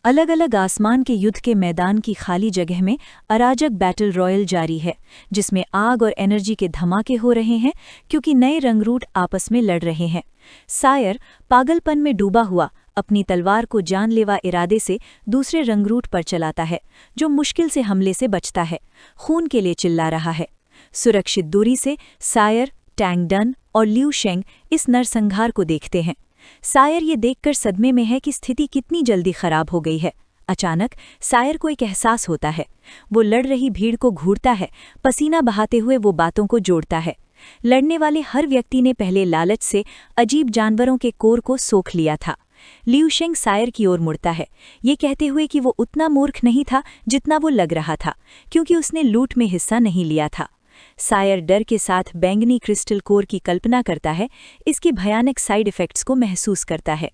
अलग अलग आसमान के युद्ध के मैदान की खाली जगह में अराजक बैटल रॉयल जारी है, जिसमें आग और एनर्जी के धमाके हो रहे हैं क्योंकि नए रंगरूट आपस में लड़ रहे हैं। सायर पागलपन में डूबा हुआ अपनी तलवार को जानलेवा इरादे से दूसरे रंगरूट पर चलाता है, जो मुश्किल से हमले से बचता है, खून के लिए चिल्ला रहा है। सुरक्षित दूरी से सायर, टैंग डन और लियू शेंग इस नरसंहार को देखते हैं। सायर ये देखकर सदमे में है कि स्थिति कितनी जल्दी खराब हो गई है। अचानक सायर को एक एहसास होता है। वो लड़ रही भीड़ को घूरता है, पसीना बहाते हुए वो बातों को जोड़ता है। लड़ने वाले हर व्यक्ति ने पहले लालच से अजीब जानवरों के कोर को सोख लिया था। लियू शेंग सायर की ओर मुड़ता है, ये कहते हुए कि वो उतना मूर्ख नहीं था जितना वो लग रहा था, क्योंकि उसने लूट में हिस्सा नहीं लिया था। सायर डर के साथ बैंगनी क्रिस्टल कोर की कल्पना करता है, इसके भयानक साइड इफ़ेक्ट्स को महसूस करता है।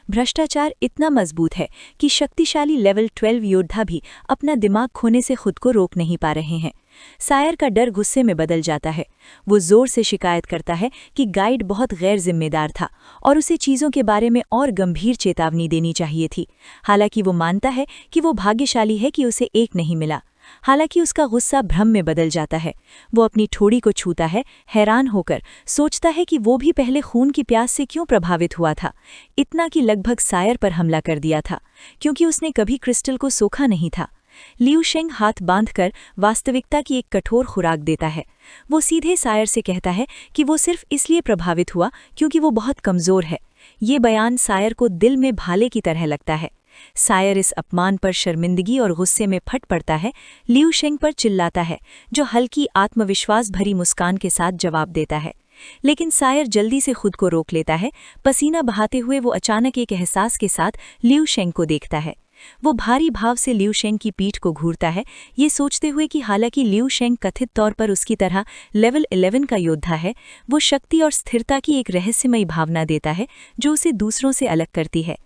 भ्रष्टाचार इतना मजबूत है कि शक्तिशाली लेवल 12 योद्धा भी अपना दिमाग खोने से खुद को रोक नहीं पा रहे हैं। सायर का डर गुस्से में बदल जाता है। वो जोर से शिकायत करता है कि गाइड बहुत गैर जिम्मेदार था और उसे चीज़ों के बारे में और गंभीर चेतावनी देनी चाहिए थी। हालांकि वो मानता है कि वो भाग्यशाली है कि उसे एक नहीं मिला। हालांकि उसका गुस्सा भ्रम में बदल जाता है। वो अपनी ठोड़ी को छूता है, हैरान होकर सोचता है कि वो भी पहले खून की प्यास से क्यों प्रभावित हुआ था, इतना कि लगभग सायर पर हमला कर दिया था, क्योंकि उसने कभी क्रिस्टल को सोखा नहीं था। लियू शेंग हाथ बांधकर वास्तविकता की एक कठोर खुराक देता है। वो सीधे सायर से कहता है कि वो सिर्फ इसलिए प्रभावित हुआ क्योंकि वो बहुत कमज़ोर है। ये बयान सायर को दिल में भाले की तरह लगता है। सायर इस अपमान पर शर्मिंदगी और गुस्से में फट पड़ता है, लियू शेंग पर चिल्लाता है, जो हल्की आत्मविश्वास भरी मुस्कान के साथ जवाब देता है। लेकिन सायर जल्दी से खुद को रोक लेता है। पसीना बहाते हुए वो अचानक एक एहसास के साथ लियू शेंग को देखता है। वो भारी भाव से लियू शेंग की पीठ को घूरता है, ये सोचते हुए कि हालांकि लियू शेंग कथित तौर पर उसकी तरह लेवल 11 का योद्धा है, वो शक्ति और स्थिरता की एक रहस्यमयी भावना देता है जो उसे दूसरों से अलग करती है।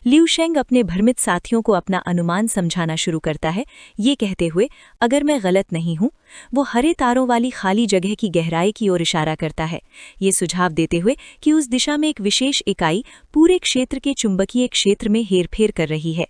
लियू शेंग अपने भ्रमित साथियों को अपना अनुमान समझाना शुरू करता है, ये कहते हुए अगर मैं गलत नहीं हूँ। वो हरे तारों वाली खाली जगह की गहराई की ओर इशारा करता है, ये सुझाव देते हुए कि उस दिशा में एक विशेष इकाई पूरे क्षेत्र के चुंबकीय क्षेत्र में हेरफेर कर रही है।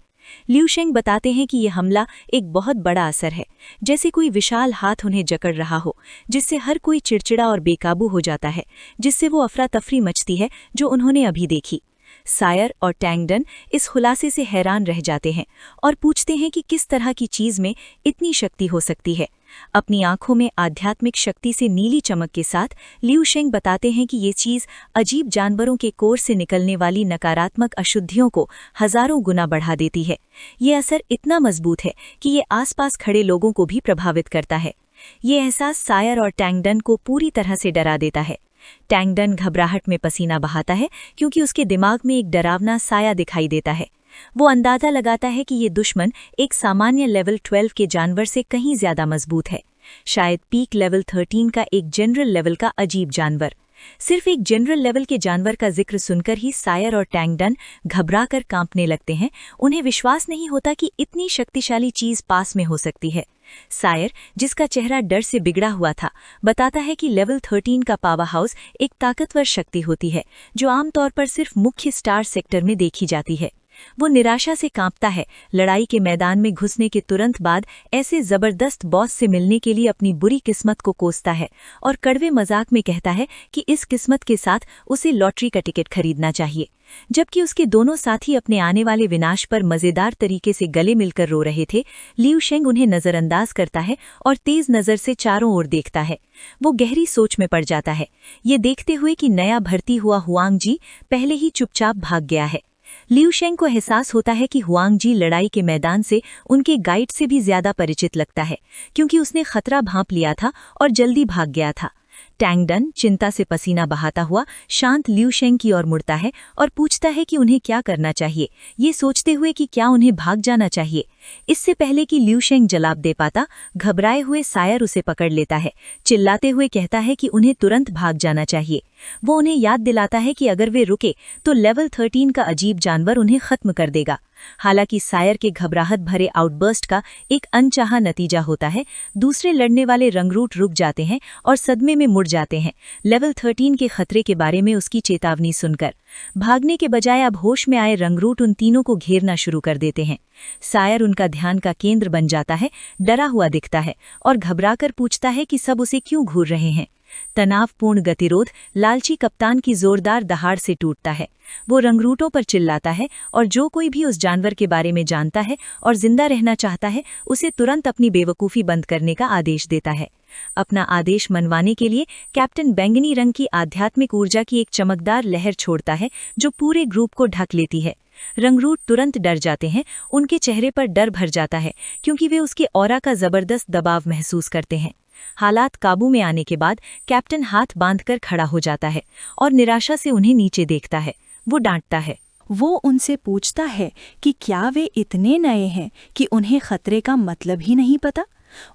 लियू शेंग बताते हैं कि यह हमला एक बहुत बड़ा असर है, जैसे कोई विशाल हाथ उन्हें जकड़ रहा हो, जिससे हर कोई चिड़चिड़ा और बेकाबू हो जाता है, जिससे वो अफरा तफरी मचती है जो उन्होंने अभी देखी। सायर और टैंग डन इस खुलासे से हैरान रह जाते हैं और पूछते हैं कि किस तरह की चीज़ में इतनी शक्ति हो सकती है। अपनी आंखों में आध्यात्मिक शक्ति से नीली चमक के साथ लियू शेंग बताते हैं कि ये चीज़ अजीब जानवरों के कोर से निकलने वाली नकारात्मक अशुद्धियों को हजारों गुना बढ़ा देती है। ये असर इतना मजबूत है कि ये आसपास खड़े लोगों को भी प्रभावित करता है। ये एहसास सायर और टैंग डन को पूरी तरह से डरा देता है। टैंग डन घबराहट में पसीना बहाता है क्योंकि उसके दिमाग में एक डरावना साया दिखाई देता है। वो अंदाजा लगाता है कि ये दुश्मन एक सामान्य लेवल 12 के जानवर से कहीं ज्यादा मजबूत है, शायद पीक लेवल 13 का एक जनरल लेवल का अजीब जानवर। सिर्फ एक जनरल लेवल के जानवर का जिक्र सुनकर ही सायर और टैंग डन घबराकर कांपने लगते हैं। उन्हें विश्वास नहीं होता कि इतनी शक्तिशाली चीज पास में हो सकती है। सायर, जिसका चेहरा डर से बिगड़ा हुआ था, बताता है कि लेवल 13 का पावर हाउस एक ताकतवर शक्ति होती है जो आमतौर पर सिर्फ मुख्य स्टार सेक्टर में देखी जाती है। वो निराशा से कांपता है, लड़ाई के मैदान में घुसने के तुरंत बाद ऐसे जबरदस्त बॉस से मिलने के लिए अपनी बुरी किस्मत को कोसता है और कड़वे मजाक में कहता है कि इस किस्मत के साथ उसे लॉटरी का टिकट खरीदना चाहिए। जबकि उसके दोनों साथी अपने आने वाले विनाश पर मजेदार तरीके से गले मिलकर रो रहे थे, लियू शेंग उन्हें नजरअंदाज करता है और तेज नजर से चारों ओर देखता है। वो गहरी सोच में पड़ जाता है, ये देखते हुए कि नया भर्ती हुआ हुआंग जी पहले ही चुपचाप भाग गया है। लियू शेंग को एहसास होता है कि हुआंग जी लड़ाई के मैदान से उनके गाइड से भी ज्यादा परिचित लगता है, क्योंकि उसने खतरा भांप लिया था और जल्दी भाग गया था। टैंग डन चिंता से पसीना बहाता हुआ शांत लियू शेंग की ओर मुड़ता है और पूछता है कि उन्हें क्या करना चाहिए, ये सोचते हुए कि क्या उन्हें भाग जाना चाहिए। इससे पहले कि लियू शेंग जवाब दे पाता, घबराए हुए सायर उसे पकड़ लेता है, चिल्लाते हुए कहता है कि उन्हें तुरंत भाग जाना चाहिए। वो उन्हें याद दिलाता है कि अगर वे रुके तो लेवल 13 का अजीब जानवर उन्हें खत्म कर देगा। हालांकि सायर के घबराहट भरे आउटबर्स्ट का एक अनचाहा नतीजा होता है। दूसरे लड़ने वाले रंगरूट रुक जाते हैं और सदमे में मुड़ जाते हैं, लेवल 13 के खतरे के बारे में उसकी चेतावनी सुनकर। भागने के बजाय अब होश में आए रंगरूट उन तीनों को घेरना शुरू कर देते हैं। सायर उनका ध्यान का केंद्र बन जाता है, डरा हुआ दिखता है और घबराकर पूछता है कि सब उसे क्यों घूर रहे हैं। तनावपूर्ण गतिरोध लालची कप्तान की जोरदार दहाड़ से टूटता है। वो रंगरूटों पर चिल्लाता है और जो कोई भी उस जानवर के बारे में जानता है और जिंदा रहना चाहता है, उसे तुरंत अपनी बेवकूफ़ी बंद करने का आदेश देता है। अपना आदेश मनवाने के लिए कैप्टन बैंगनी रंग की आध्यात्मिक ऊर्जा की एक चमकदार लहर छोड़ता है जो पूरे ग्रुप को ढक लेती है। रंगरूट तुरंत डर जाते हैं, उनके चेहरे पर डर भर जाता है क्योंकि वे उसके ऑरा का जबरदस्त दबाव महसूस करते हैं। हालात काबू में आने के बाद कैप्टन हाथ बांधकर खड़ा हो जाता है और निराशा से उन्हें नीचे देखता है। वो डांटता है। वो उनसे पूछता है कि क्या वे इतने नए हैं कि उन्हें खतरे का मतलब ही नहीं पता।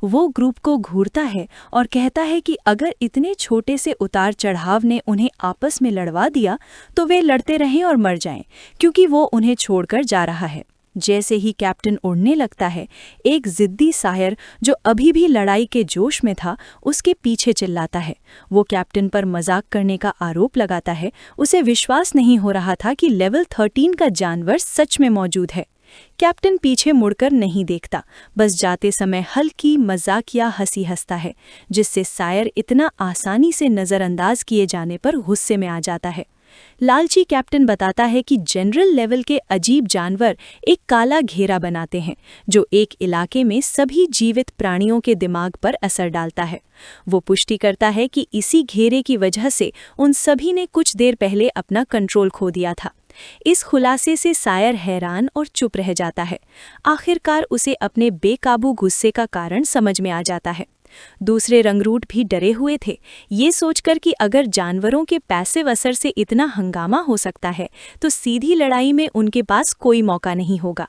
वो ग्रुप को घूरता है और कहता है कि अगर इतने छोटे से उतार चढ़ाव ने उन्हें आपस में लड़वा दिया तो वे लड़ते रहें और मर जाएं, क्योंकि वो उन्हें छोड़कर जा रहा है। जैसे ही कैप्टन उड़ने लगता है, एक जिद्दी सायर जो अभी भी लड़ाई के जोश में था, उसके पीछे चिल्लाता है। वो कैप्टन पर मजाक करने का आरोप लगाता है। उसे विश्वास नहीं हो रहा था कि लेवल 13 का जानवर सच में मौजूद है। कैप्टन पीछे मुड़कर नहीं देखता, बस जाते समय हल्की मजाकिया हंसी हंसता है, जिससे सायर इतना आसानी से नज़रअंदाज किए जाने पर गुस्से में आ जाता है। लालची कैप्टन बताता है कि जनरल लेवल के अजीब जानवर एक काला घेरा बनाते हैं जो एक इलाके में सभी जीवित प्राणियों के दिमाग पर असर डालता है। वो पुष्टि करता है कि इसी घेरे की वजह से उन सभी ने कुछ देर पहले अपना कंट्रोल खो दिया था। इस खुलासे से सायर हैरान और चुप रह जाता है। आखिरकार उसे अपने बेकाबू गुस्से का कारण समझ में आ जाता है। दूसरे रंगरूट भी डरे हुए थे, ये सोचकर कि अगर जानवरों के पैसिव असर से इतना हंगामा हो सकता है तो सीधी लड़ाई में उनके पास कोई मौका नहीं होगा।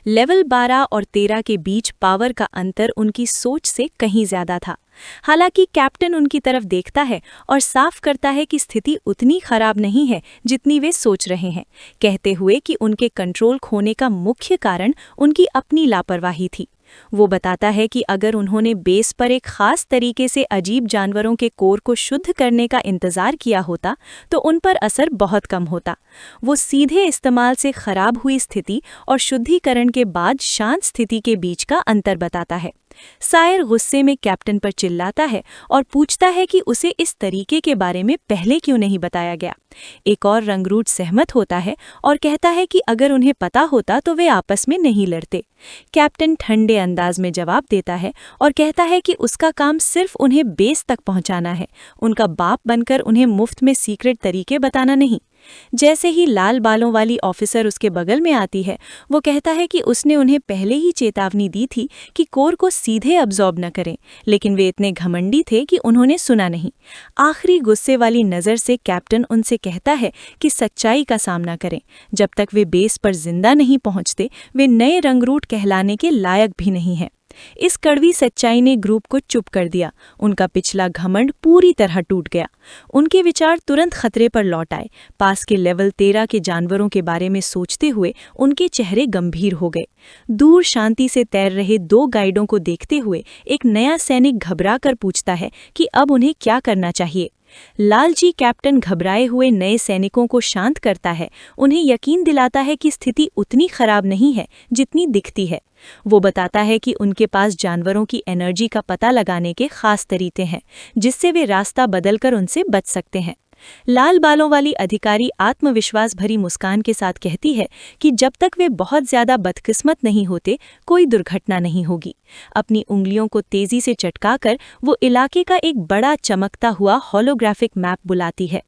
लेवल 12 और 13 के बीच पावर का अंतर उनकी सोच से कहीं ज्यादा था। हालांकि कैप्टन उनकी तरफ देखता है और साफ करता है कि स्थिति उतनी खराब नहीं है जितनी वे सोच रहे हैं, कहते हुए कि उनके कंट्रोल खोने का मुख्य कारण उनकी अपनी लापरवाही थी। वो बताता है कि अगर उन्होंने बेस पर एक खास तरीके से अजीब जानवरों के कोर को शुद्ध करने का इंतजार किया होता तो उन पर असर बहुत कम होता। वो सीधे इस्तेमाल से खराब हुई स्थिति और शुद्धिकरण के बाद शांत स्थिति के बीच का अंतर बताता है। सायर गुस्से में कैप्टन पर चिल्लाता है और पूछता है कि उसे इस तरीके के बारे में पहले क्यों नहीं बताया गया। एक और रंगरूट सहमत होता है और कहता है कि अगर उन्हें पता होता तो वे आपस में नहीं लड़ते। कैप्टन ठंडे अंदाज में जवाब देता है और कहता है कि उसका काम सिर्फ उन्हें बेस तक पहुंचाना है, उनका बाप बनकर उन्हें मुफ्त में सीक्रेट तरीके बताना नहीं। जैसे ही लाल बालों वाली ऑफिसर उसके बगल में आती है, वो कहता है कि उसने उन्हें पहले ही चेतावनी दी थी कि कोर को सीधे अब्जॉर्ब न करें, लेकिन वे इतने घमंडी थे कि उन्होंने सुना नहीं। आखिरी गुस्से वाली नज़र से कैप्टन उनसे कहता है कि सच्चाई का सामना करें। जब तक वे बेस पर जिंदा नहीं पहुंचते, वे नए रंगरूट कहलाने के लायक भी नहीं हैं। इस कड़वी सच्चाई ने ग्रुप को चुप कर दिया। उनका पिछला घमंड पूरी तरह टूट गया। उनके विचार तुरंत खतरे पर लौट आए। पास के लेवल 13 के जानवरों के बारे में सोचते हुए उनके चेहरे गंभीर हो गए। दूर शांति से तैर रहे 2 गाइडों को देखते हुए एक नया सैनिक घबराकर पूछता है कि अब उन्हें क्या करना चाहिए। लालची कैप्टन घबराए हुए नए सैनिकों को शांत करता है, उन्हें यकीन दिलाता है कि स्थिति उतनी खराब नहीं है जितनी दिखती है। वो बताता है कि उनके पास जानवरों की एनर्जी का पता लगाने के खास तरीके हैं, जिससे वे रास्ता बदलकर उनसे बच सकते हैं। लाल बालों वाली अधिकारी आत्मविश्वास भरी मुस्कान के साथ कहती है कि जब तक वे बहुत ज्यादा बदकिस्मत नहीं होते, कोई दुर्घटना नहीं होगी। अपनी उंगलियों को तेजी से चटकाकर वो इलाके का एक बड़ा चमकता हुआ होलोग्राफिक मैप बुलाती है।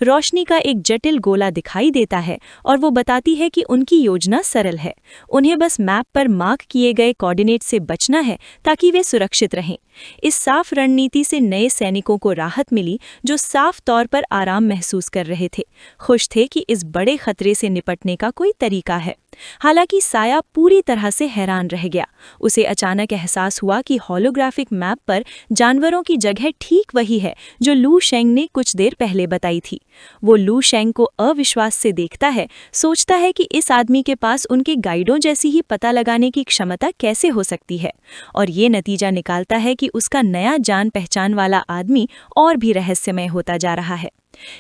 रोशनी का एक जटिल गोला दिखाई देता है और वो बताती है कि उनकी योजना सरल है। उन्हें बस मैप पर मार्क किए गए कोऑर्डिनेट से बचना है ताकि वे सुरक्षित रहें। इस साफ रणनीति से नए सैनिकों को राहत मिली, जो साफ तौर पर आराम महसूस कर रहे थे, खुश थे कि इस बड़े खतरे से निपटने का कोई तरीका है। हालांकि साया पूरी तरह से हैरान रह गया। उसे अचानक एहसास हुआ कि होलोग्राफिक मैप पर जानवरों की जगह ठीक वही है जो लू शेंग ने कुछ देर पहले बताई थी। वो लू शेंग को अविश्वास से देखता है, सोचता है कि इस आदमी के पास उनके गाइडों जैसी ही पता लगाने की क्षमता कैसे हो सकती है, और ये नतीजा निकालता है कि उसका नया जान पहचान वाला आदमी और भी रहस्यमय होता जा रहा है।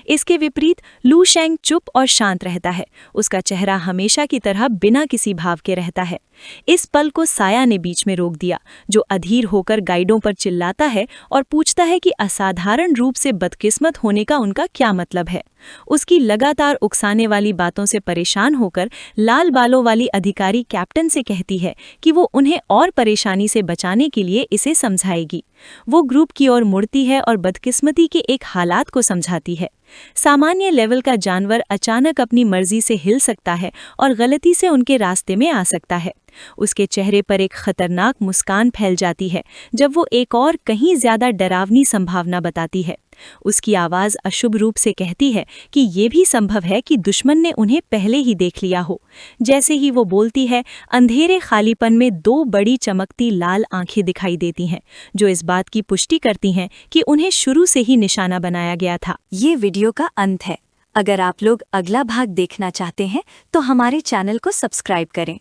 इसके विपरीत लू शेंग चुप और शांत रहता है। उसका चेहरा हमेशा की तरह बिना किसी भाव के रहता है। इस पल को साया ने बीच में रोक दिया, जो अधीर होकर गाइडों पर चिल्लाता है और पूछता है कि असाधारण रूप से बदकिस्मत होने का उनका क्या मतलब है। उसकी लगातार उकसाने वाली बातों से परेशान होकर लाल बालों वाली अधिकारी कैप्टन से कहती है कि वो उन्हें और परेशानी से बचाने के लिए इसे समझाएगी। वो ग्रुप की ओर मुड़ती है और बदकिस्मती के एक हालात को समझाती है। सामान्य लेवल का जानवर अचानक अपनी मर्जी से हिल सकता है और गलती से उनके रास्ते में आ सकता है। उसके चेहरे पर एक खतरनाक मुस्कान फैल जाती है जब वो एक और कहीं ज्यादा डरावनी संभावना बताती है। उसकी आवाज अशुभ रूप से कहती है कि ये भी संभव है कि दुश्मन ने उन्हें पहले ही देख लिया हो। जैसे ही वो बोलती है, अंधेरे खालीपन में दो बड़ी चमकती लाल आंखें दिखाई देती हैं, जो इस बात की पुष्टि करती हैं कि उन्हें शुरू से ही निशाना बनाया गया था। ये वीडियो का अंत है। अगर आप लोग अगला भाग देखना चाहते हैं तो हमारे चैनल को सब्सक्राइब करें।